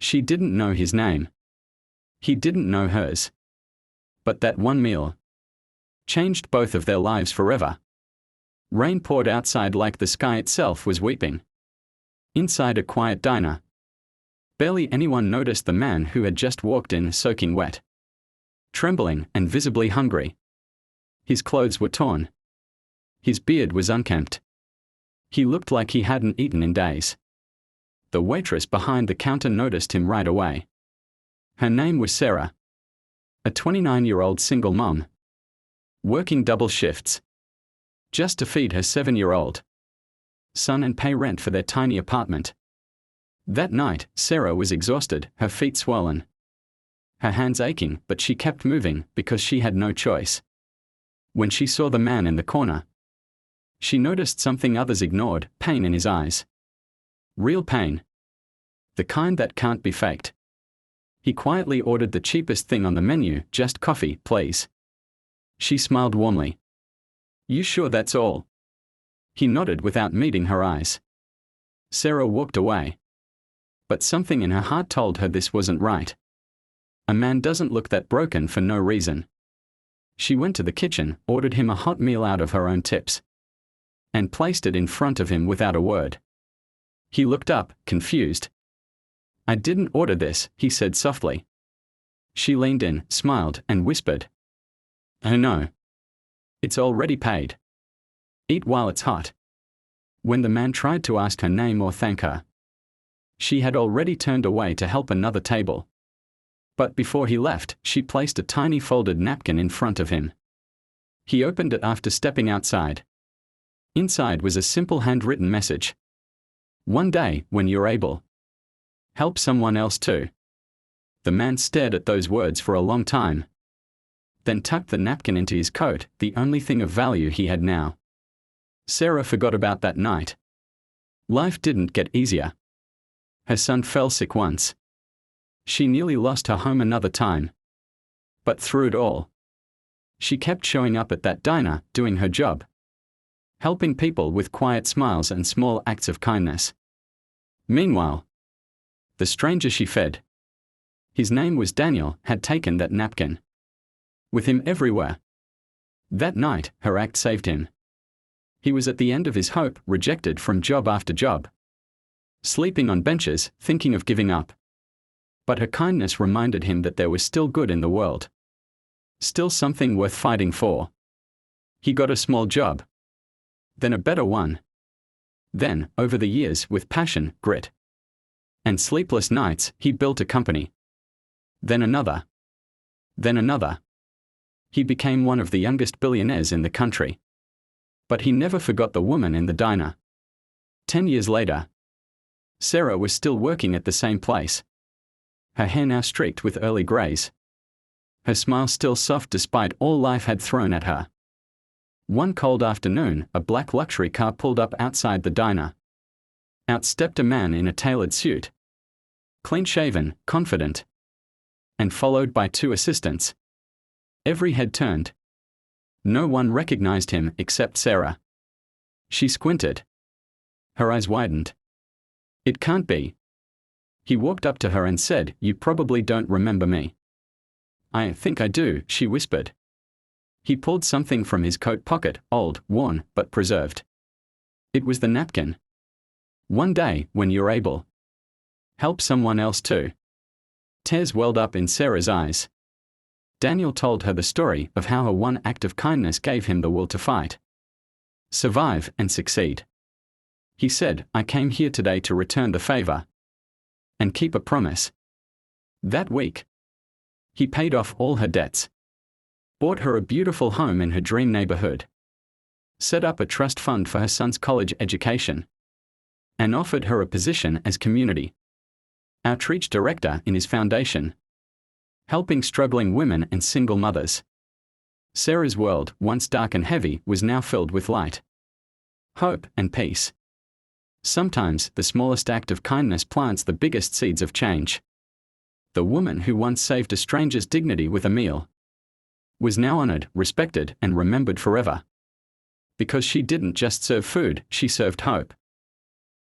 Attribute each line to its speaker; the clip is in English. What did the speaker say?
Speaker 1: She didn't know his name. He didn't know hers. But that one meal changed both of their lives forever. Rain poured outside like the sky itself was weeping. Inside a quiet diner, barely anyone noticed the man who had just walked in soaking wet, trembling and visibly hungry. His clothes were torn. His beard was unkempt. He looked like he hadn't eaten in days. The waitress behind the counter noticed him right away. Her name was Sarah. A 29-year-old single mom, working double shifts just to feed her 7-year-old son and pay rent for their tiny apartment. That night, Sarah was exhausted, her feet swollen, her hands aching, but she kept moving because she had no choice. When she saw the man in the corner, she noticed something others ignored: pain in his eyes. Real pain. The kind that can't be faked. He quietly ordered the cheapest thing on the menu: "Just coffee, please." She smiled warmly. "You sure that's all?" He nodded without meeting her eyes. Sarah walked away. But something in her heart told her this wasn't right. A man doesn't look that broken for no reason. She went to the kitchen, ordered him a hot meal out of her own tips, and placed it in front of him without a word. He looked up, confused. "I didn't order this," he said softly. She leaned in, smiled, and whispered, "Oh no. It's already paid. Eat while it's hot." When the man tried to ask her name or thank her, she had already turned away to help another table. But before he left, she placed a tiny folded napkin in front of him. He opened it after stepping outside. Inside was a simple handwritten message. "One day, when you're able, help someone else too." The man stared at those words for a long time, then tucked the napkin into his coat, the only thing of value he had now. Sarah forgot about that night. Life didn't get easier. Her son fell sick once. She nearly lost her home another time. But through it all, she kept showing up at that diner, doing her job, helping people with quiet smiles and small acts of kindness. Meanwhile, the stranger she fed, his name was Daniel, had taken that napkin with him everywhere. That night, her act saved him. He was at the end of his hope, rejected from job after job, sleeping on benches, thinking of giving up. But her kindness reminded him that there was still good in the world, still something worth fighting for. He got a small job, then a better one. Then, over the years, with passion, grit, and sleepless nights, he built a company. Then another. Then another. He became one of the youngest billionaires in the country. But he never forgot the woman in the diner. 10 years later, Sarah was still working at the same place. Her hair now streaked with early grays. Her smile still soft despite all life had thrown at her. One cold afternoon, a black luxury car pulled up outside the diner. Out stepped a man in a tailored suit, clean-shaven, confident, and followed by 2 assistants. Every head turned. No one recognized him except Sarah. She squinted. Her eyes widened. "It can't be." He walked up to her and said, "You probably don't remember me." "I think I do," she whispered. He pulled something from his coat pocket, old, worn, but preserved. It was the napkin. "One day, when you're able, help someone else too." Tears welled up in Sarah's eyes. Daniel told her the story of how her one act of kindness gave him the will to fight, survive, and succeed. He said, "I came here today to return the favor and keep a promise." That week, he paid off all her debts, bought her a beautiful home in her dream neighborhood, set up a trust fund for her son's college education, and offered her a position as community outreach director in his foundation, helping struggling women and single mothers. Sarah's world, once dark and heavy, was now filled with light, hope, and peace. Sometimes, the smallest act of kindness plants the biggest seeds of change. The woman who once saved a stranger's dignity with a meal was now honored, respected, and remembered forever. Because she didn't just serve food, she served hope.